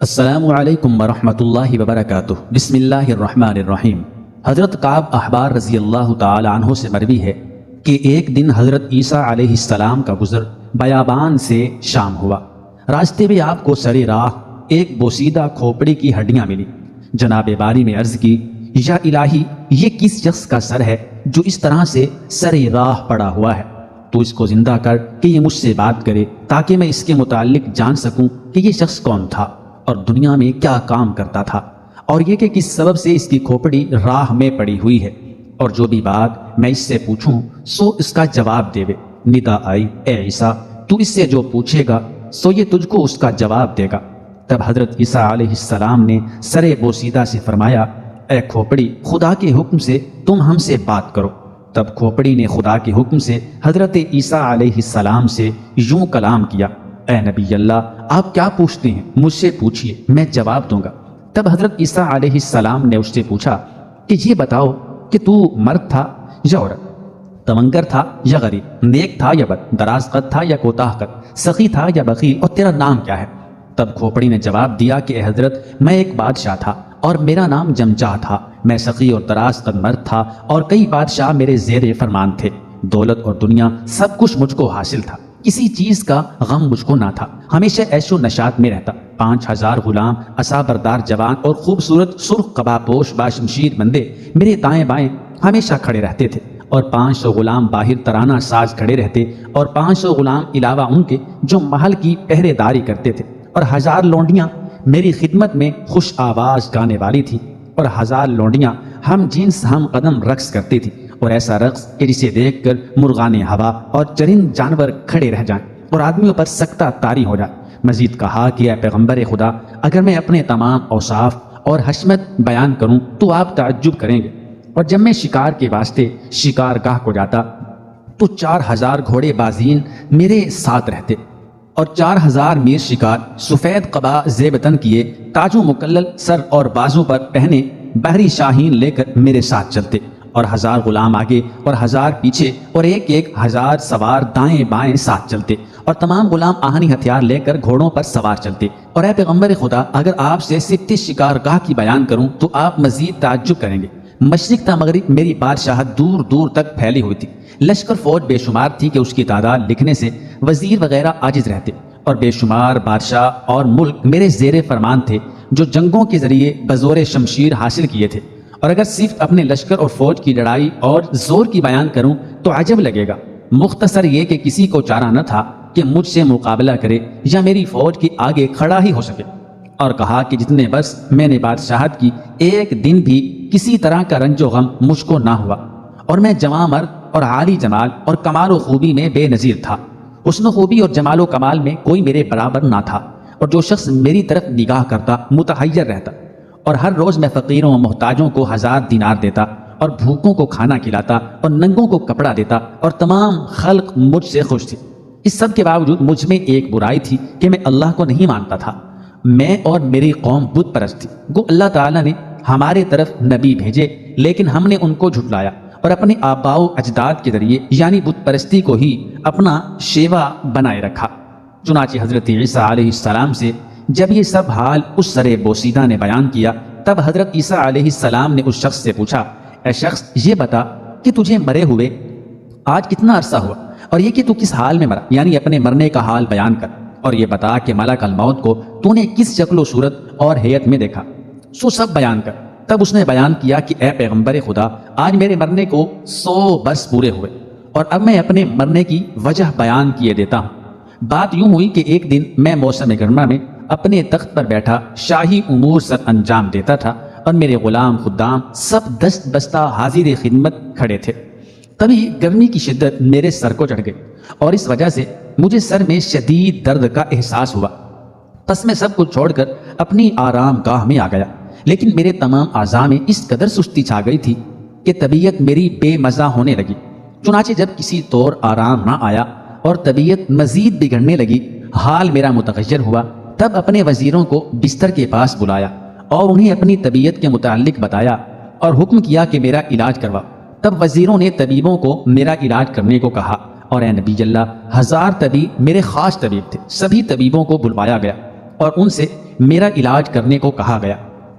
السلام علیکم ورحمۃ اللہ وبرکاتہ۔ بسم اللہ الرحمن الرحیم۔ حضرت کعب احبار رضی اللہ تعالی عنہ سے مروی ہے کہ ایک دن حضرت عیسیٰ علیہ السلام کا گزر بیابان سے شام ہوا۔ راستے میں آپ کو سر راہ ایک بوسیدہ کھوپڑی کی ہڈیاں ملی۔ جناب باری نے عرض کی، یا الہی، یہ کس شخص کا سر ہے جو اس طرح سے سر راہ پڑا ہوا ہے؟ تو اس کو زندہ کر کہ یہ مجھ سے بات کرے تاکہ میں اس کے متعلق جان سکوں کہ یہ شخص کون تھا اور دنیا میں کیا کام کرتا تھا، اور یہ کہ کس سبب سے اس کی کھوپڑی راہ میں پڑی ہوئی ہے، اور جو بھی بات میں اس سے پوچھوں سو اس کا جواب دے۔ ندا آئی، اے عیسیٰ، تو اس سے جو پوچھے گا سو یہ تجھ کو اس کا جواب دے گا۔ تب حضرت عیسیٰ علیہ السلام نے سر بوسیدہ سے فرمایا، اے کھوپڑی، خدا کے حکم سے تم ہم سے بات کرو۔ تب کھوپڑی نے خدا کے حکم سے حضرت عیسیٰ علیہ السلام سے یوں کلام کیا، اے نبی اللہ، آپ کیا پوچھتے ہیں؟ مجھ سے پوچھئے، میں جواب دوں گا۔ تب حضرت عیسیٰ علیہ السلام نے اس سے پوچھا کہ یہ بتاؤ کہ تو مرد تھا یا عورت، تمنگر تھا یا غریب، نیک تھا یا بد، دراز قد تھا یا کوتاہ قد، سخی تھا یا بخیل، اور تیرا نام کیا ہے؟ تب کھوپڑی نے جواب دیا کہ اے حضرت، میں ایک بادشاہ تھا اور میرا نام جمجاہ تھا، میں سخی اور دراز قد مرد تھا اور کئی بادشاہ میرے زیر فرمان تھے، دولت اور دنیا سب کچھ مجھ کو حاصل تھا، کسی چیز کا غم مجھ کو نہ تھا، ہمیشہ عیش و نشاط میں رہتا، 5000 غلام، عصا بردار جوان اور خوبصورت سرخ قبا پوش باشمشیر بندے میرے دائیں بائیں ہمیشہ کھڑے رہتے تھے، اور 500 غلام باہر ترانہ ساز کھڑے رہتے، اور 500 غلام علاوہ ان کے جو محل کی پہرے داری کرتے تھے، اور 1000 لونڈیاں میری خدمت میں خوش آواز گانے والی تھی، اور 1000 لونڈیاں ہم جنس ہم قدم رقص کرتی تھی، اور ایسا رقص کہ جسے دیکھ کر مرغان ہوا اور چرند جانور کھڑے رہ جائیں اور آدمیوں پر سکتہ طاری ہو جائے۔ مزید کہا کہ اے پیغمبر خدا، اگر میں اپنے تمام اوصاف اور حشمت بیان کروں تو آپ تعجب کریں گے، اور جب میں شکار کے واسطے شکار گاہ کو جاتا تو 4000 گھوڑے بازین میرے ساتھ رہتے، اور 4000 میر شکار سفید قبا زیبتن کیے، تاج و مکلل سر اور بازوں پر پہنے بحری شاہین لے کر میرے ساتھ چلتے، اور 1000 غلام آگے اور 1000 پیچھے، اور ایک 1000 سوار دائیں بائیں ساتھ چلتے، اور تمام غلام آہنی ہتھیار لے کر گھوڑوں پر سوار چلتے۔ اور اے پیغمبر خدا، اگر آپ سے صفت شکار گاہ کی بیان کروں تو آپ مزید تعجب کریں گے۔ مشرق تا مغرب میری بادشاہت دور دور تک پھیلی ہوئی تھی، لشکر فوج بے شمار تھی کہ اس کی تعداد لکھنے سے وزیر وغیرہ عاجز رہتے، اور بے شمار بادشاہ اور ملک میرے زیر فرمان تھے جو جنگوں کے ذریعے بزور شمشیر حاصل کیے تھے۔ اور اگر صرف اپنے لشکر اور فوج کی لڑائی اور زور کی بیان کروں تو عجب لگے گا، مختصر یہ کہ کسی کو چارہ نہ تھا کہ مجھ سے مقابلہ کرے یا میری فوج کے آگے کھڑا ہی ہو سکے۔ اور کہا کہ جتنے برس میں نے بادشاہت کی، ایک دن بھی کسی طرح کا رنج و غم مجھ کو نہ ہوا، اور میں جواں مرد اور عالی جمال اور کمال و خوبی میں بے نظیر تھا، حسن و خوبی اور جمال و کمال میں کوئی میرے برابر نہ تھا، اور جو شخص میری طرف نگاہ کرتا متحیر رہتا، اور ہر روز میں فقیروں و محتاجوں کو 1000 دینار دیتا، اور بھوکوں کو کھانا کھلاتا، اور ننگوں کو کپڑا دیتا، اور تمام خلق مجھ سے خوش تھی۔ اس سب کے باوجود مجھ میں ایک برائی تھی کہ میں اللہ کو نہیں مانتا تھا، میں اور میری قوم بت پرست تھی۔ گو اللہ تعالیٰ نے ہمارے طرف نبی بھیجے لیکن ہم نے ان کو جھٹلایا، اور اپنے آباء و اجداد کے ذریعے یعنی بت پرستی کو ہی اپنا شیوا بنائے رکھا۔ چنانچہ حضرت عیسیٰ علیہ السلام سے جب یہ سب حال اس سر بوسیدہ نے بیان کیا، تب حضرت عیسیٰ علیہ السلام نے اس شخص سے پوچھا، اے شخص، یہ بتا کہ تجھے مرے ہوئے آج کتنا عرصہ ہوا، اور یہ کہ تو کس حال میں مرا، یعنی اپنے مرنے کا حال بیان کر، اور یہ بتا کہ ملک الموت کو تو نے کس شکل و صورت اور ہیئت میں دیکھا، سو سب بیان کر۔ تب اس نے بیان کیا کہ اے پیغمبر خدا، آج میرے مرنے کو 100 برس پورے ہوئے، اور اب میں اپنے مرنے کی وجہ بیان کیے دیتا ہوں۔ بات یوں ہوئی کہ ایک دن میں موسم گرما میں اپنے تخت پر بیٹھا شاہی امور سر انجام دیتا تھا، اور میرے غلام خدام سب دست بستہ حاضر خدمت کھڑے تھے۔ تبھی گرمی کی شدت میرے سر کو چڑھ گئی، اور اس وجہ سے مجھے سر میں شدید درد کا احساس ہوا۔ پس میں سب کچھ چھوڑ کر اپنی آرام گاہ میں آ گیا، لیکن میرے تمام اعضاء میں اس قدر سستی چھا گئی تھی کہ طبیعت میری بے مزہ ہونے لگی۔ چنانچہ جب کسی طور آرام نہ آیا اور طبیعت مزید بگڑنے لگی، حال میرا متغیر ہوا، تب اپنے وزیروں کو بستر کے پاس بلایا اور انہیں اپنی طبیعت کے متعلق بتایا اور حکم کیا کہ میرا علاج کروا۔ تب وزیروں نے طبیبوں کو میرا علاج کرنے کو کہا، اور اے نبی اللہ، 1000 طبیب میرے خاص طبیب تھے، سبھی طبیبوں کو بلوایا گیا اور ان سے میرا علاج کرنے کو کہا گیا۔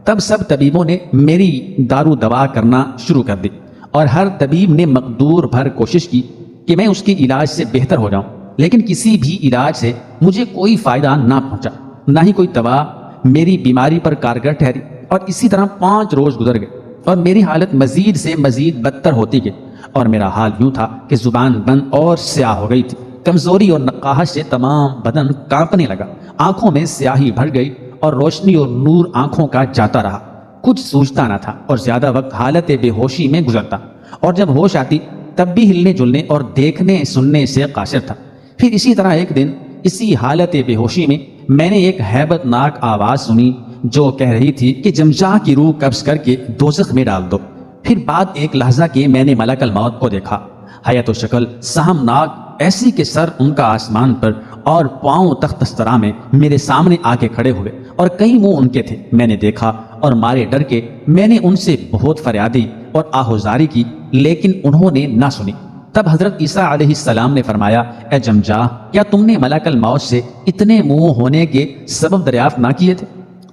تب سب طبیبوں نے میری دارو دوا کرنا شروع کر دی اور ہر طبیب نے مقدور بھر کوشش کی کہ میں اس کے علاج سے بہتر ہو جاؤں، لیکن کسی بھی علاج سے مجھے کوئی فائدہ نہ پہنچا، نہ ہی کوئی دوا میری بیماری پر کارگر ٹھہری۔ اور اسی طرح 5 روز گزر گئے اور میری حالت مزید سے مزید بدتر ہوتی گئی، اور میرا حال یوں تھا کہ زبان بند اور سیاہ ہو گئی تھی۔ کمزوری اور نقاہت سے تمام بدن کانپنے لگا، آنکھوں میں سیاہی بھر گئی اور روشنی اور نور آنکھوں کا جاتا رہا، کچھ سوچتا نہ تھا اور زیادہ وقت حالت بے ہوشی میں گزرتا، اور جب ہوش آتی تب بھی ہلنے جلنے اور دیکھنے سننے سے قاصر تھا۔ پھر اسی طرح ایک دن اسی حالت بے ہوشی میں میں نے ایک ہیبت ناک آواز سنی جو کہہ رہی تھی کہ جمجاہ کی روح قبض کر کے دوزخ میں ڈال دو۔ پھر بعد ایک لحظہ کے میں نے ملک الموت کو دیکھا، حیات و شکل سہم ناک ایسی کہ سر ان کا آسمان پر اور پاؤں تخت استرا میں میرے سامنے آ کے کھڑے ہوئے، اور کئی منہ ان کے تھے۔ میں نے دیکھا اور مارے ڈر کے میں نے ان سے بہت فریادی اور آہوزاری کی، لیکن انہوں نے نہ سنی۔ تب حضرت عیسیٰ علیہ السلام نے فرمایا، اے جمجاہ، کیا تم نے ملک الموت سے اتنے منہ ہونے کے سبب دریافت نہ کیے تھے؟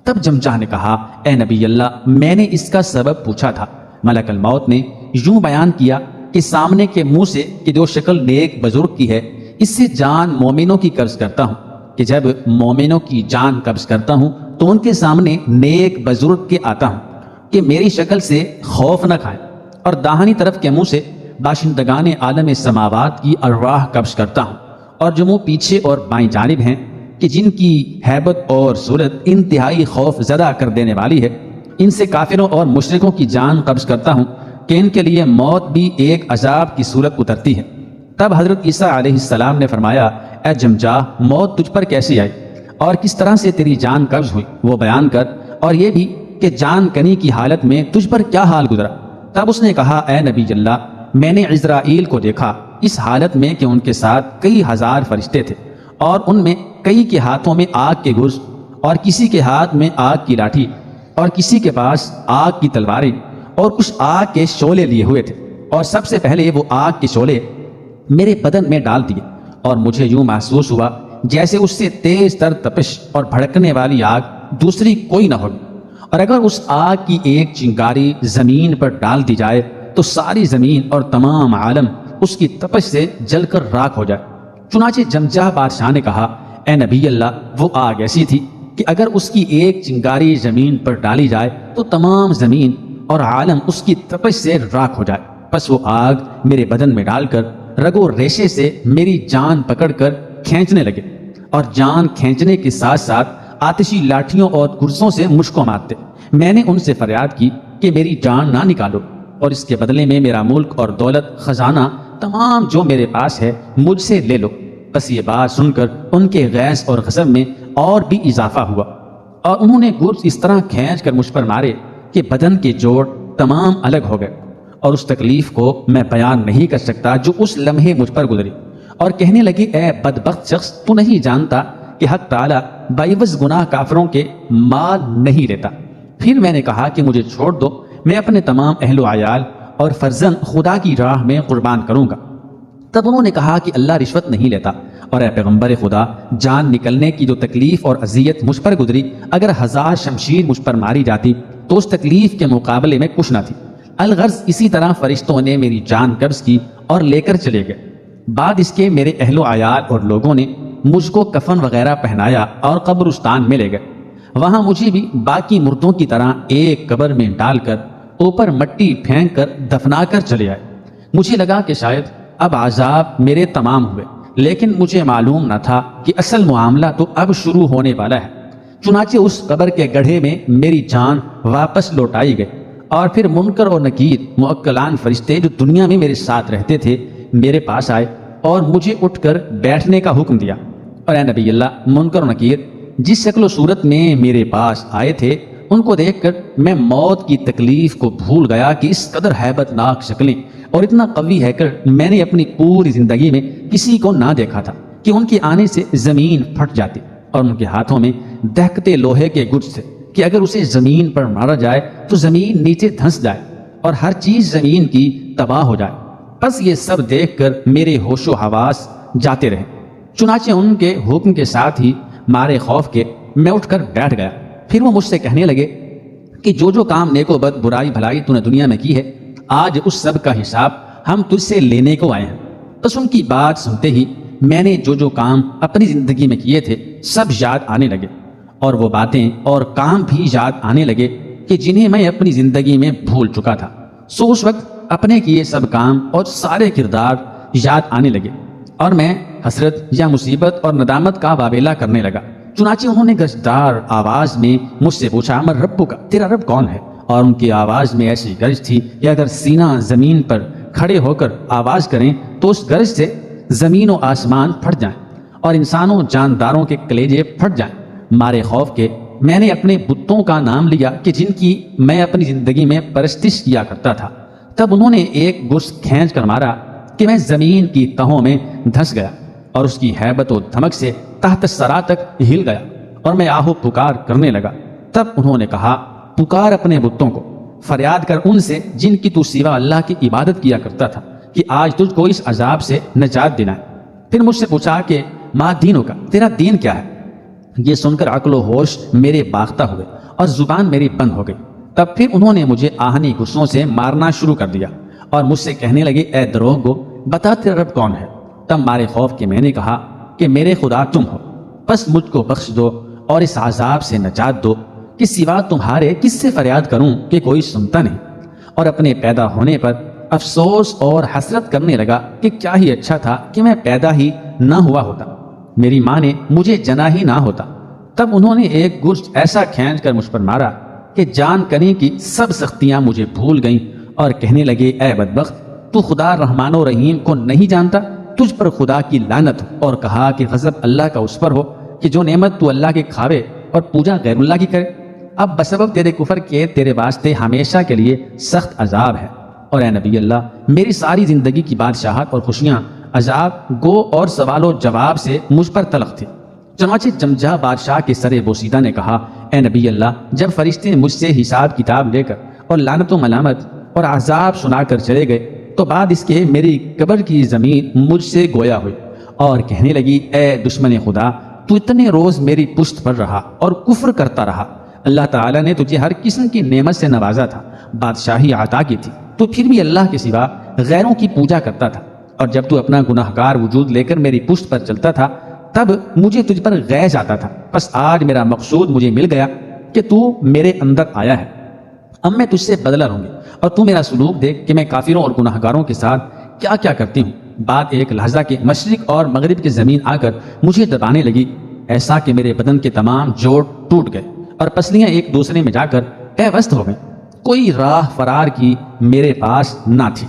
تب جمجاہ نے کہا، اے نبی اللہ، میں نے اس کا سبب پوچھا تھا۔ ملک الموت نے یوں بیان کیا کہ سامنے کے منہ سے کہ جو شکل نیک بزرگ کی ہے، اس سے جان مومنوں کی قبض کرتا ہوں کہ جب مومنوں کی جان قبض کرتا ہوں تو ان کے سامنے نیک بزرگ کے آتا ہوں کہ میری شکل سے خوف نہ کھائیں، اور داہنی طرف کے منہ سے باشندگان عالم سماوات کی ارواح قبض کرتا ہوں، اور جو منہ پیچھے اور بائیں جانب ہیں کہ جن کی ہیبت اور صورت انتہائی خوف زدہ کر دینے والی ہے، ان سے کافروں اور مشرکوں کی جان قبض کرتا ہوں کہ ان کے لیے موت بھی ایک عذاب کی صورت اترتی ہے۔ تب حضرت عیسیٰ علیہ السلام نے فرمایا، اے جمجاہ، موت تجھ پر کیسے آئی اور کس طرح سے تیری جان قبض ہوئی، وہ بیان کر، اور یہ بھی کہ جان کنی کی حالت میں تجھ پر کیا حال گزرا۔ تب اس نے کہا، اے نبی اللہ، میں نے عزرائیل کو دیکھا اس حالت میں کہ ان کے ساتھ کئی ہزار فرشتے تھے، اور ان میں کئی کے ہاتھوں میں آگ کے گرز، اور کسی کے ہاتھ میں آگ کی لاٹھی، اور کسی کے پاس آگ کی تلواریں، اور کچھ آگ کے شعلے لیے ہوئے تھے، اور سب سے پہلے وہ آگ کے شعلے میرے بدن میں ڈال دیے، اور مجھے یوں محسوس ہوا جیسے اس سے تیز تر تپش اور بھڑکنے والی آگ دوسری کوئی نہ ہوگی، اور اگر اس آگ کی ایک چنگاری زمین پر ڈال دی جائے تو ساری زمین اور تمام عالم اس کی تپش سے جل کر راکھ ہو جائے۔ چنانچہ جمجاہ بادشاہ نے کہا، اے نبی اللہ، وہ آگ ایسی تھی کہ اگر اس کی ایک چنگاری زمین پر ڈالی جائے تو تمام زمین اور عالم اس کی تپش سے راکھ ہو جائے۔ پس وہ آگ میرے بدن میں ڈال کر رگو ریشے سے میری جان پکڑ کر کھینچنے لگے، اور جان کھینچنے کے ساتھ ساتھ آتشی لاٹھیوں اور کرسوں سے مجھ کو مارتے۔ میں نے ان سے فریاد کی کہ میری جان نہ نکالو، اور اس کے بدلے میں میرا ملک اور دولت، خزانہ، تمام جو میرے پاس ہے مجھ سے لے لو۔ بس یہ بات سن کر ان کے غیظ اور غضب میں اور بھی اضافہ ہوا، اور انہوں نے گرز اس طرح کھینچ کر مجھ پر مارے کہ بدن کے جوڑ تمام الگ ہو گئے، اور اس تکلیف کو میں بیان نہیں کر سکتا جو اس لمحے مجھ پر گزری۔ اور کہنے لگی، اے بدبخت شخص، تو نہیں جانتا کہ حق تعالیٰ باعث گناہ کافروں کے مال نہیں لیتا۔ پھر میں نے کہا کہ مجھے چھوڑ دو، میں اپنے تمام اہل و عیال اور فرزند خدا کی راہ میں قربان کروں گا۔ تب انہوں نے کہا کہ اللہ رشوت نہیں لیتا، اور اے پیغمبر خدا، جان نکلنے کی جو تکلیف اور اذیت مجھ پر گزری، اگر 1000 شمشیر مجھ پر ماری جاتی تو اس تکلیف کے مقابلے میں کچھ نہ تھی۔ الغرض اسی طرح فرشتوں نے میری جان قبض کی اور لے کر چلے گئے۔ بعد اس کے میرے اہل و عیال اور لوگوں نے مجھ کو کفن وغیرہ پہنایا اور قبرستان میں لے گئے۔ وہاں مجھے بھی باقی مردوں کی طرح ایک قبر میں ڈال کر اوپر مٹی پھینک کر دفنا کر چلے آئے۔ مجھے لگا کہ شاید اب عذاب میرے تمام ہوئے، لیکن مجھے معلوم نہ تھا کہ اصل معاملہ تو اب شروع ہونے والا ہے۔ چنانچہ اس قبر کے گڑھے میں میری جان واپس لوٹائی گئی، اور پھر منکر اور نکیر موکلان فرشتے جو دنیا میں میرے ساتھ رہتے تھے میرے پاس آئے اور مجھے اٹھ کر بیٹھنے کا حکم دیا۔ اور اے نبی اللہ، منکر و نکیر جس شکل و صورت میں میرے پاس آئے تھے ان کو دیکھ کر میں موت کی تکلیف کو بھول گیا کہ اس قدر ہیبت ناک شکلیں اور اتنا قوی ہے کر میں نے اپنی پوری زندگی میں کسی کو نہ دیکھا تھا کہ ان کے آنے سے زمین پھٹ جاتی، اور ان کے ہاتھوں میں دہکتے لوہے کے گرز تھے کہ اگر اسے زمین پر مارا جائے تو زمین نیچے دھنس جائے اور ہر چیز زمین کی تباہ ہو جائے۔ بس یہ سب دیکھ کر میرے ہوش و حواس جاتے رہے۔ چنانچہ ان کے حکم کے ساتھ ہی مارے خوف کے میں اٹھ کر بیٹھ گیا۔ پھر وہ مجھ سے کہنے لگے کہ جو کام نیک و بد، برائی بھلائی تو نے دنیا میں کی ہے، آج اس سب کا حساب ہم تجھ سے لینے کو آئے ہیں۔ بس ان کی بات سنتے ہی میں نے جو کام اپنی زندگی میں کیے تھے سب یاد آنے لگے، اور وہ باتیں اور کام بھی یاد آنے لگے کہ جنہیں میں اپنی زندگی میں بھول چکا تھا۔ سو اس وقت اپنے کیے سب کام اور سارے کردار یاد آنے لگے، اور میں حسرت یا مصیبت اور ندامت کا واویلا کرنے لگا۔ چنانچہ انہوں نے گرجدار آواز میں مجھ سے پوچھا، من ربو کا، تیرا رب کون ہے؟ اور ان کی آواز میں ایسی گرج تھی کہ اگر سینہ زمین پر کھڑے ہو کر آواز کریں تو اس گرج سے زمین و آسمان پھٹ جائیں اور انسانوں جانداروں کے کلیجے پھٹ جائیں۔ مارے خوف کے میں نے اپنے بتوں کا نام لیا کہ جن کی میں اپنی زندگی میں پرستش کیا کرتا تھا۔ تب انہوں نے ایک گرز کھینچ کر مارا کہ میں زمین کی تہوں میں دھنس گیا، اور اس کی ہیبت و دھمک سے تحت سرا تک ہل گیا، اور میں آہو پکار کرنے لگا۔ تب انہوں نے کہا، پکار اپنے بتوں کو، فریاد کر ان سے جن کی تو سوا اللہ کی عبادت کیا کرتا تھا کہ آج تجھ کو اس عذاب سے نجات دلائیں۔ پھر مجھ سے پوچھا کہ ما دینوں کا، تیرا دین کیا ہے؟ یہ سن کر عقل و ہوش میرے باختہ ہوئے اور زبان میری بند ہو گئی۔ تب پھر انہوں نے مجھے آہنی غصوں سے مارنا شروع کر دیا اور مجھ سے کہنے لگے، اے دروغگو، بتا تیرا رب کون ہے؟ تب مارے خوف کے میں نے کہا کہ میرے خدا تم ہو، بس مجھ کو بخش دو اور اس عذاب سے نجات دو کہ سوا تمہارے کس سے فریاد کروں کہ کوئی سنتا نہیں۔ اور اپنے پیدا ہونے پر افسوس اور حسرت کرنے لگا کہ کیا ہی اچھا تھا کہ میں پیدا ہی نہ ہوا ہوتا، میری ماں نے مجھے جنا ہی نہ ہوتا۔ تب انہوں نے ایک گرز ایسا کھینچ کر مجھ پر مارا کہ جان کنی کی سب سختیاں مجھے بھول گئیں، اور کہنے لگے، اے بدبخت، تو خدا رحمان و رحیم کو نہیں جانتا؟ تجھ پر خدا کی لعنت ہو۔ اور کہا کہ غضب اللہ کا اس پر ہو کہ جو نعمت تو اللہ کے کھاوے اور پوجا غیر اللہ کی کرے۔ اب بسبب تیرے کفر کے تیرے واسطے ہمیشہ کے لیے سخت عذاب ہے۔ اور اے نبی اللہ، میری ساری زندگی کی بادشاہت اور خوشیاں عذاب گو اور سوال و جواب سے مجھ پر تلخ تھی۔ چنانچہ جمجا بادشاہ کے سر بوسیدہ نے کہا، اے نبی اللہ، جب فرشتے مجھ سے حساب کتاب لے کر اور لعنت و ملامت اور عذاب سنا کر چلے گئے تو بعد اس کے میری قبر کی زمین مجھ سے گویا ہوئی اور کہنے لگی، اے دشمن خدا، تو اتنے روز میری پشت پر رہا اور کفر کرتا رہا۔ اللہ تعالیٰ نے تجھے ہر قسم کی نعمت سے نوازا تھا، بادشاہی عطا کی تھی، تو پھر بھی اللہ کے سوا غیروں کی پوجا کرتا تھا۔ اور جب تو اپنا گناہگار وجود لے کر میری پشت پر چلتا تھا تب مجھے تجھ پر غیظ آتا تھا۔ بس آج میرا مقصود مجھے مل گیا کہ تو میرے اندر آیا ہے، اب میں تجھ سے بدلہ لوں گی، اور تو میرا سلوک دیکھ کہ میں کافروں اور گناہگاروں کے ساتھ کیا کیا کرتی ہوں۔ بات ایک لحظہ کے مشرق اور مغرب کی زمین آ کر مجھے دبانے لگی، ایسا کہ میرے بدن کے تمام جوڑ ٹوٹ گئے اور پسلیاں ایک دوسرے میں جا کر پیوست ہو گئیں۔ کوئی راہ فرار کی میرے پاس نہ تھی،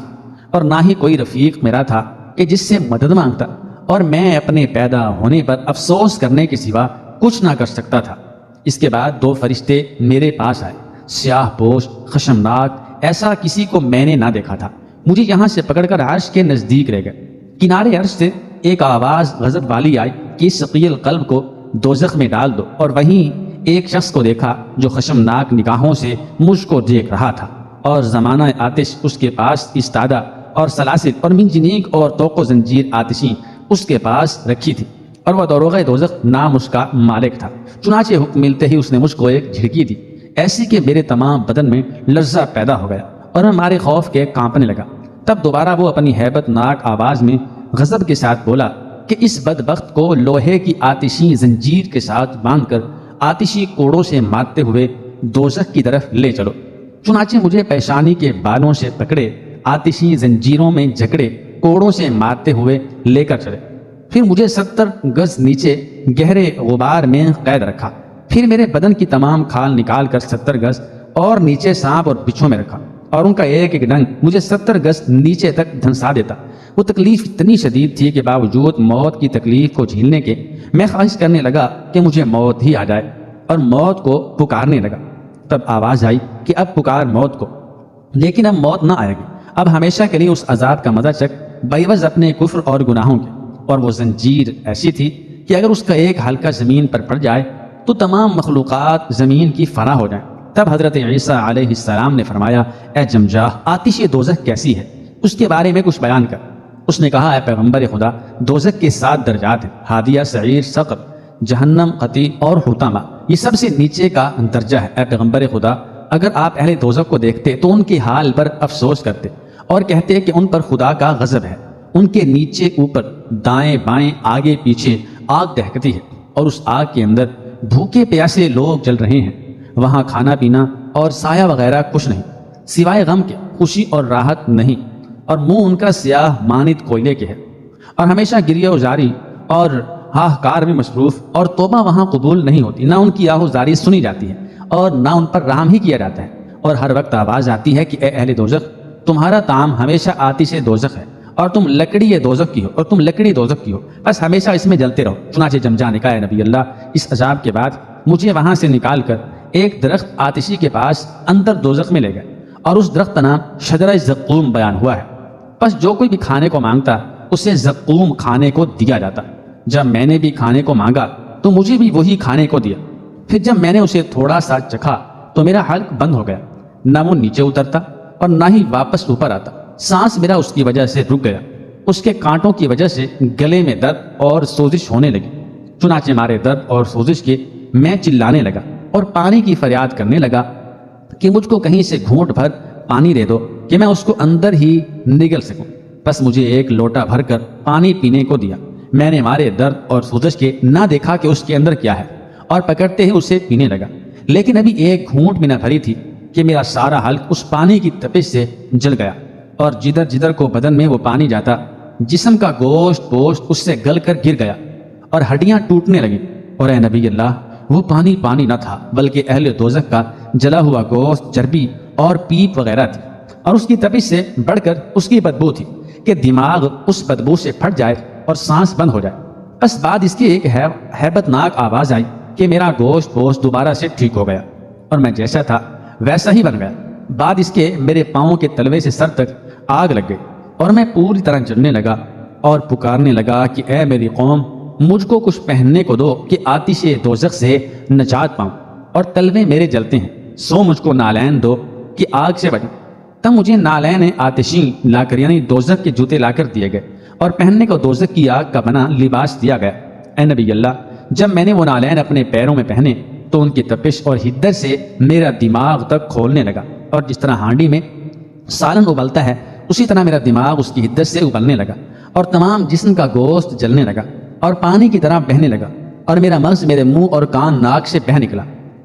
اور نہ ہی کوئی رفیق میرا تھا کہ جس سے مدد مانگتا، اور میں اپنے پیدا ہونے پر افسوس کرنے کے سوا کچھ نہ کر سکتا تھا۔ اس کے بعد دو فرشتے میرے پاس آئے، سیاہ پوش، خشمناک، ایسا کسی کو میں نے نہ دیکھا تھا۔ مجھے یہاں سے پکڑ کر عرش کے نزدیک لے گئے۔ کنارے عرش سے ایک آواز غضب والی آئی کہ اس ثقیل قلب کو دوزخ میں ڈال دو، اور وہیں ایک شخص کو دیکھا جو خشمناک نگاہوں سے مجھ کو دیکھ رہا تھا، اور زمانہ آتش اس کے پاس استادہ، اور سلاسل اور منجنیق اور توق و زنجیر آتشیں اس کے پاس رکھی تھی، اور وہ داروغہ دوزخ نام اس کا مالک تھا۔ چنانچہ حکم ملتے ہی اس نے مجھ کو ایک جھڑکی دی، ایسی کہ میرے تمام بدن میں لرزہ پیدا ہو گیا اور میں مارے خوف کے کانپنے لگا۔ تب دوبارہ وہ اپنی ہیبت ناک آواز میں غضب کے ساتھ بولا کہ اس بدبخت کو لوہے کی آتشی زنجیر کے ساتھ باندھ کر آتشی کوڑوں سے مارتے ہوئے دوزخ کی طرف لے چلو۔ چنانچہ مجھے پیشانی کے بالوں سے پکڑے، آتشی زنجیروں میں جکڑے، کوڑوں سے مارتے ہوئے لے کر چلے۔ پھر مجھے 70 گز نیچے گہرے غبار میں قید رکھا، پھر میرے بدن کی تمام کھال نکال کر 70 گز اور نیچے سانپ اور بچھوں میں رکھا، اور ان کا ایک ایک ڈنگ مجھے 70 گز نیچے تک دھنسا دیتا۔ وہ تکلیف اتنی شدید تھی کہ باوجود موت کی تکلیف کو جھیلنے کے میں خواہش کرنے لگا کہ مجھے موت ہی آ جائے، اور موت کو پکارنے لگا۔ تب آواز آئی کہ اب پکار موت کو، لیکن اب موت نہ آئے گی، اب ہمیشہ کے لیے اس عذاب کا مزہ چکھ، بعوض اپنے کفر اور گناہوں کے۔ اور وہ زنجیر ایسی تھی کہ اگر اس کا ایک حلقہ زمین پر پڑ جائے تو تمام مخلوقات زمین کی فنا ہو جائیں۔ تب حضرت عیسیٰ علیہ السلام نے فرمایا، اے جمجاہ، آتش دوزخ کیسی ہے، اس کے بارے میں کچھ بیان کر۔ اس نے کہا، اے پیغمبر خدا، دوزخ کے 7 درجات ہیں، ہادیہ، سعیر، سقر، جہنم، قطیع اور حطامہ۔ یہ سب سے نیچے کا درجہ ہے۔ اے پیغمبر خدا، اگر آپ اہل دوزخ کو دیکھتے تو ان کے حال پر افسوس کرتے اور کہتے کہ ان پر خدا کا غضب ہے۔ ان کے نیچے اوپر دائیں بائیں آگے پیچھے آگ دہکتی ہے اور اس آگ کے اندر بھوکے پیاسے لوگ جل رہے ہیں۔ وہاں کھانا پینا اور سایہ وغیرہ کچھ نہیں سوائے غم کے، خوشی اور راحت نہیں، اور منہ ان کا سیاہ مانند کوئلے کے ہے، اور ہمیشہ گریہ وزاری اور ہاہکار میں مصروف، اور توبہ وہاں قبول نہیں ہوتی، نہ ان کی آہوزاری سنی جاتی ہے اور نہ ان پر رحم ہی کیا جاتا ہے، اور ہر وقت آواز آتی ہے کہ اے اہل دوزخ، تمہارا طعام ہمیشہ آتش دوزخ ہے، اور تم لکڑی دوزخ کی ہو، اور تم لکڑی دوزخ کی ہو، بس ہمیشہ اس میں جلتے رہو۔ چنانچہ جمجا نے کہا، اے نبی اللہ، اس عذاب کے بعد مجھے وہاں سے نکال کر ایک درخت آتشی کے پاس اندر دوزخ میں لے گئے، اور اس درخت کا نام شجرہ زقوم بیان ہوا ہے۔ بس جو کوئی بھی کھانے کو مانگتا اسے زقوم کھانے کو دیا جاتا۔ جب میں نے بھی کھانے کو مانگا تو مجھے بھی وہی کھانے کو دیا، پھر جب میں نے اسے تھوڑا سا چکھا تو میرا حلق بند ہو گیا، نہ وہ نیچے اترتا اور نہ ہی واپس اوپر آتا، سانس میرا اس کی وجہ سے رک گیا، اس کے کانٹوں کی وجہ سے گلے میں درد اور سوزش ہونے لگی۔ چنانچہ مارے درد اور سوزش کے میں چلانے لگا اور پانی کی فریاد کرنے لگا کہ مجھ کو کہیں سے گھونٹ بھر پانی دے دو کہ میں اس کو اندر ہی نگل سکوں۔ بس مجھے ایک لوٹا بھر کر پانی پینے کو دیا۔ میں نے مارے درد اور سوزش کے نہ دیکھا کہ اس کے اندر کیا ہے، اور پکڑتے ہی اسے پینے لگا، لیکن ابھی ایک گھونٹ بھی نہ بھری تھی کہ میرا سارا حلق اس پانی کی تپش سے جل گیا، اور جدھر جدھر کو بدن میں وہ پانی جاتا جسم کا گوشت پوشت اس سے گل کر گر گیا اور ہڈیاں ٹوٹنے لگیں۔ اور اے نبی اللہ، وہ پانی پانی نہ تھا بلکہ اہل دوزخ کا جلا ہوا گوشت، چربی اور پیپ وغیرہ تھی، اور اس کی تپش سے بڑھ کر اس کی بدبو تھی کہ دماغ اس بدبو سے پھٹ جائے اور سانس بند ہو جائے۔ بس بعد اس کی ایک ہیبت ناک آواز آئی کہ میرا گوشت پوشت دوبارہ سے ٹھیک ہو گیا اور میں جیسا تھا ویسا ہی بن گیا۔ بعد اس کے میرے پاؤں کے تلوے سے سر تک آگ لگ گئی اور میں پوری طرح جلنے لگا اور پکارنے لگا کہ اے میری قوم، مجھ کو کچھ پہننے کو دو کہ آتش دوزخ سے نجات پاؤں، اور تلوے میرے جلتے ہیں، سو مجھ کو نالین دو کہ آگ سے بچوں۔ تب مجھے نالین آتشی لا کر یعنی دوزخ کے جوتے لا کر دیے گئے اور پہننے کو دوزخ کی آگ کا بنا لباس دیا گیا۔ اے نبی اللہ، جب میں نے وہ نالین اپنے پیروں میں پہنے تو ان کی تپش اور حدت سے میرا دماغ تک کھولنے لگا، اور جس طرح ہانڈی میں سالن ابلتا ہے اسی طرح میرا دماغ اس کی حدت سے ابلنے لگا، اور تمام جسم کا گوشت جلنے لگا اور پانی کی طرح بہنے لگا، اور میرا مغز میرے منہ اور کان ناک سے بہ نکلا۔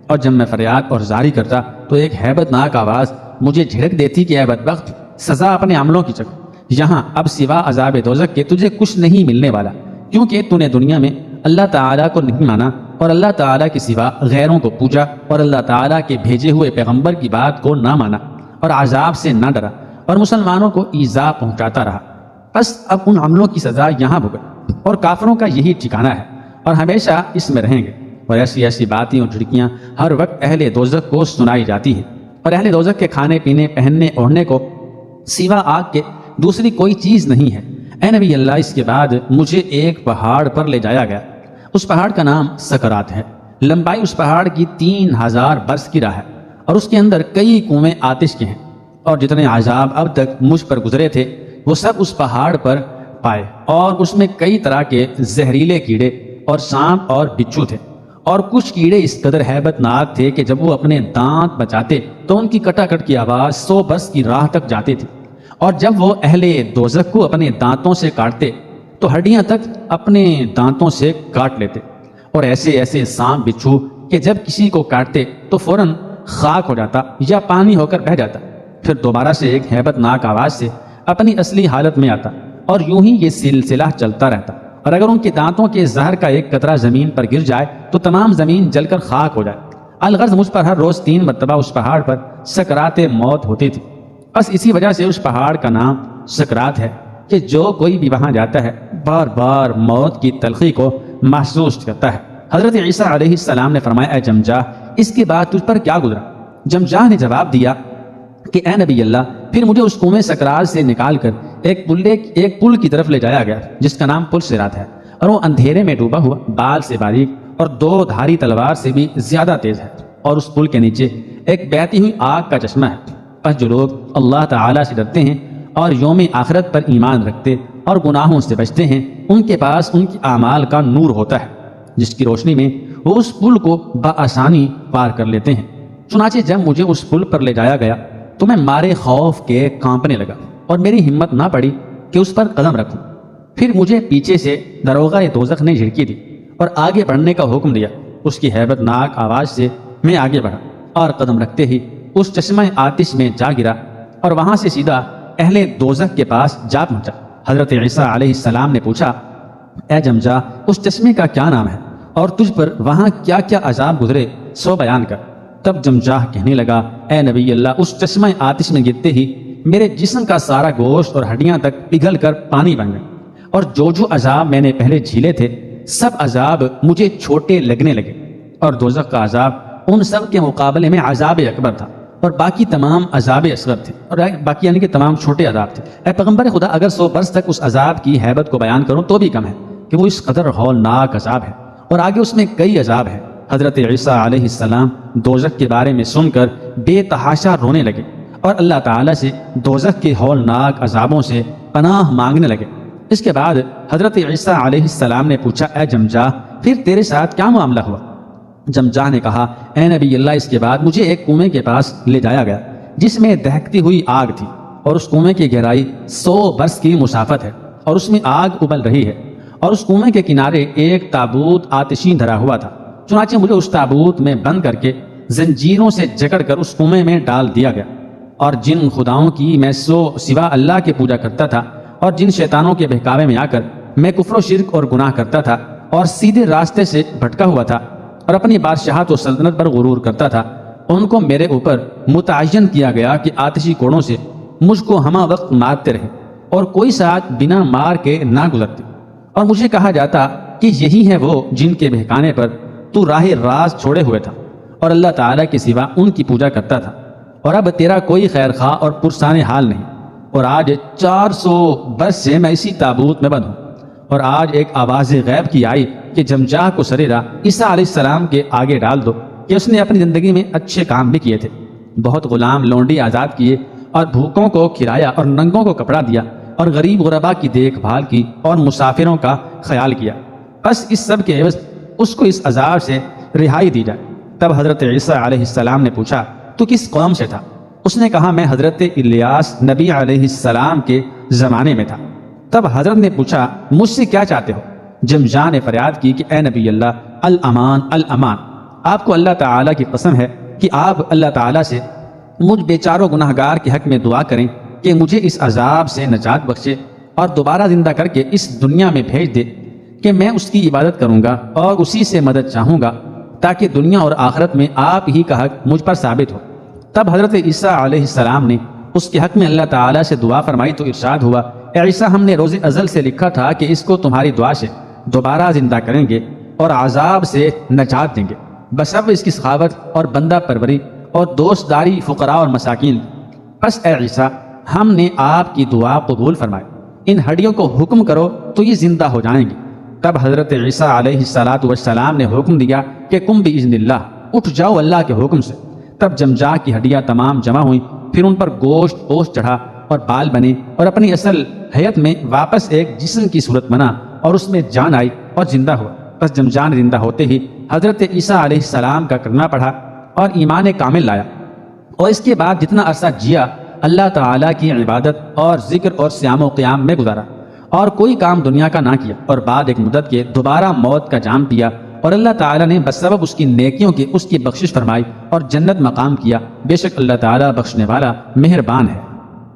اور جب میں فریاد اور زاری کرتا تو ایک ہیبت ناک آواز مجھے جھڑک دیتی کہ اے بدبخت، سزا اپنے عملوں کی چکھو، یہاں اب سوا عذاب دوزخ کے تجھے کچھ نہیں ملنے والا، کیونکہ تو نے دنیا میں اللہ تعالیٰ کو نہیں مانا اور اللہ تعالیٰ کے سوا غیروں کو پوجا، اور اللہ تعالیٰ کے بھیجے ہوئے پیغمبر کی بات کو نہ مانا اور عذاب سے نہ ڈرا اور مسلمانوں کو ایذا پہنچاتا رہا۔ بس اب ان عملوں کی سزا یہاں بھگت، اور کافروں کا یہی ٹھکانہ ہے اور ہمیشہ اس میں رہیں گے۔ اور ایسی ایسی باتیں اور جھڑکیاں ہر وقت اہل دوزخ کو سنائی جاتی ہیں، اور اہل دوزخ کے کھانے پینے پہننے اوڑھنے کو سوا آگ کے دوسری کوئی چیز نہیں ہے۔ اے نبی اللہ، اس کے بعد مجھے ایک پہاڑ پر لے جایا گیا، اس پہاڑ کا نام سکرات ہے۔ لمبائی اس پہاڑ کی 3000 برس کی راہ ہے، اور اس کے اندر کئی کنویں آتش کے ہیں، اور جتنے عذاب اب تک مجھ پر گزرے تھے وہ سب اس پہاڑ پر پائے، اور اس میں کئی طرح کے زہریلے کیڑے اور سانپ اور بچھو تھے، اور کچھ کیڑے اس قدر ہیبت ناک تھے کہ جب وہ اپنے دانت بچاتے تو ان کی کٹا کٹ کی آواز 100 برس کی راہ تک جاتی تھی، اور جب وہ اہل دوزخ کو اپنے دانتوں سے کاٹتے تو ہڈیاں تک اپنے دانتوں سے کاٹ لیتے، اور ایسے ایسے سانپ بچھو کہ جب کسی کو کاٹتے تو فوراً خاک ہو جاتا یا پانی ہو کر بہہ جاتا، پھر دوبارہ سے ایک ہیبت ناک آواز سے اپنی اصلی حالت میں آتا، اور یوں ہی یہ سلسلہ چلتا رہتا، اور اگر ان کے دانتوں کے زہر کا ایک قطرہ زمین پر گر جائے تو تمام زمین جل کر خاک ہو جائے۔ الغرض مجھ پر ہر روز 3 مرتبہ اس پہاڑ پر سکرات موت ہوتی تھی، بس اسی وجہ سے اس پہاڑ کا نام سکرات ہے کہ جو کوئی بھی وہاں جاتا ہے بار بار موت کی تلخی کو محسوس کرتا ہے۔ حضرت عیسیٰ علیہ السلام نے فرمایا، اے جمجاہ، اس کے بعد تجھ پر کیا گزرا؟ جمجاہ نے جواب دیا کہ اے نبی اللہ، پھر مجھے اس کنویں سکرات سے نکال کر ایک پل کی طرف لے جایا گیا جس کا نام پل صراط ہے، اور وہ اندھیرے میں ڈوبا ہوا، بال سے باریک اور 2 دھاری تلوار سے بھی زیادہ تیز ہے، اور اس پل کے نیچے ایک بہتی ہوئی آگ کا چشمہ ہے۔ پس جو لوگ اللہ تعالیٰ سے ڈرتے ہیں اور یوم آخرت پر ایمان رکھتے اور گناہوں سے بچتے ہیں، ان کے پاس ان کی اعمال کا نور ہوتا ہے، جس کی روشنی میں وہ اس پل کو بآسانی پار کر لیتے ہیں۔ چنانچہ جب مجھے اس پل پر لے جایا گیا تو میں مارے خوف کے کانپنے لگا اور میری ہمت نہ پڑی کہ اس پر قدم رکھوں۔ پھر مجھے پیچھے سے داروغہ دوزخ نے جھڑکی دی اور آگے بڑھنے کا حکم دیا۔ اس کی ہیبت ناک آواز سے میں آگے بڑھا اور قدم رکھتے ہی اس چشمہ آتش میں جا گرا اور وہاں سے سیدھا اہل دوزخ کے پاس جا پہنچا۔ حضرت عیسیٰ علیہ السلام نے پوچھا، اے جمجا، اس چشمے کا کیا نام ہے اور تجھ پر وہاں کیا کیا عذاب گزرے، سو بیان کر۔ تب جمجاہ کہنے لگا، اے نبی اللہ، اس چشمہ آتش میں گرتے ہی میرے جسم کا سارا گوشت اور ہڈیاں تک پگھل کر پانی بن گئے، اور جو عذاب میں نے پہلے جھیلے تھے سب عذاب مجھے چھوٹے لگنے لگے، اور دوزخ کا عذاب ان سب کے مقابلے میں عذاب اکبر تھا، اور باقی تمام عذاب اصغر تھے، اور باقی یعنی کہ تمام چھوٹے عذاب تھے۔ اے پیغمبر خدا، اگر 100 برس تک اس عذاب کی ہیبت کو بیان کروں تو بھی کم ہے کہ وہ اس قدر ہولناک عذاب ہے، اور آگے اس میں کئی عذاب ہے۔ حضرت عیسیٰ علیہ السلام دوزخ کے بارے میں سن کر بے تحاشا رونے لگے اور اللہ تعالیٰ سے دوزخ کے ہولناک عذابوں سے پناہ مانگنے لگے۔ اس کے بعد حضرت عیسیٰ علیہ السلام نے پوچھا، اے جمجا، پھر تیرے ساتھ کیا معاملہ ہوا؟ جمجا نے کہا، اے نبی اللہ، اس کے بعد مجھے ایک کنویں کے پاس لے جایا گیا جس میں دہکتی ہوئی آگ تھی، اور اس کنویں کی گہرائی 100 برس کی مسافت ہے، اور اس میں آگ ابل رہی ہے، اور اس کنویں کے کنارے ایک تابوت آتشین دھرا ہوا تھا۔ چنانچہ مجھے اس تابوت میں بند کر کے زنجیروں سے جکڑ کر اس کنویں میں ڈال دیا گیا، اور جن خداؤں کی میں سوا اللہ کے پوجا کرتا تھا اور جن شیطانوں کے بہکاوے میں آ کر میں کفر و شرک اور گناہ کرتا تھا اور سیدھے راستے سے بھٹکا ہوا تھا اور اپنی بادشاہت و سلطنت پر غرور کرتا تھا، ان کو میرے اوپر متعین کیا گیا کہ آتشی کوڑوں سے مجھ کو ہمہ وقت مارتے رہے، اور کوئی ساتھ بنا مار کے نہ گزرتے، اور مجھے کہا جاتا کہ یہی ہے وہ جن کے بہکانے پر تو راہ راست چھوڑے ہوئے تھا اور اللہ تعالیٰ کے سوا ان کی پوجا کرتا تھا، اور اب تیرا کوئی خیر خواہ اور پرسان حال نہیں، اور آج 400 برس سے میں اسی تابوت میں بند ہوں۔ اور آج ایک آواز غیب کی آئی کہ جمجاہ کو سریرا عیسیٰ علیہ السلام کے آگے ڈال دو کہ اس نے اپنی زندگی میں اچھے کام بھی کیے تھے، بہت غلام لونڈی آزاد کیے، اور بھوکوں کو کھلایا اور ننگوں کو کپڑا دیا، اور غریب غربا کی دیکھ بھال کی اور مسافروں کا خیال کیا، بس اس سب کے عوض اس کو اس عذاب سے رہائی دی جائے۔ تب حضرت عیسیٰ علیہ السلام نے پوچھا، تو کس قوم سے تھا؟ اس نے کہا، میں حضرت الیاس نبی علیہ السلام کے زمانے میں تھا۔ تب حضرت نے پوچھا، مجھ سے کیا چاہتے ہو؟ جمجا نے فریاد کی کہ اے نبی اللہ، الامان الامان، آپ کو اللہ تعالیٰ کی قسم ہے کہ آپ اللہ تعالیٰ سے مجھ بیچاروں گناہ گار کے حق میں دعا کریں کہ مجھے اس عذاب سے نجات بخشے اور دوبارہ زندہ کر کے اس دنیا میں بھیج دے کہ میں اس کی عبادت کروں گا اور اسی سے مدد چاہوں گا تاکہ دنیا اور آخرت میں آپ ہی کا حق مجھ پر ثابت ہو۔ تب حضرت عیسیٰ علیہ السلام نے اس کے حق میں اللہ تعالیٰ سے دعا فرمائی تو ارشاد ہوا، اے عیسیٰ، ہم نے روز ازل سے لکھا تھا کہ اس کو تمہاری دعا سے دوبارہ زندہ کریں گے اور عذاب سے نجات دیں گے، بسبب اس کی سخاوت اور بندہ پروری اور دوست داری فقراء اور مساکین۔ پس اے عیسیٰ، ہم نے آپ کی دعا قبول فرمائی، ان ہڈیوں کو حکم کرو تو یہ زندہ ہو جائیں گی۔ تب حضرت عیسیٰ علیہ السلام نے حکم دیا کہ قم باذن اللہ، اٹھ جاؤ اللہ کے حکم سے۔ تب جمجا کی ہڈیاں تمام جمع ہوئیں، پھر ان پر گوشت پوست چڑھا اور بال بنے اور اپنی اصل حیت میں واپس ایک جسم کی صورت بنا اور اس میں جان آئی اور زندہ ہوا۔ پس جمجان زندہ ہوتے ہی حضرت عیسیٰ علیہ السلام کا کرنا پڑھا اور ایمان کامل لایا، اور اس کے بعد جتنا عرصہ جیا اللہ تعالیٰ کی عبادت اور ذکر اور صیام و قیام میں گزارا، اور کوئی کام دنیا کا نہ کیا، اور بعد ایک مدت کے دوبارہ موت کا جام پیا، اور اللہ تعالیٰ نے بسبب اس کی نیکیوں کی اس کی بخشش فرمائی اور جنت مقام کیا۔ بے شک اللہ تعالیٰ بخشنے والا مہربان ہے۔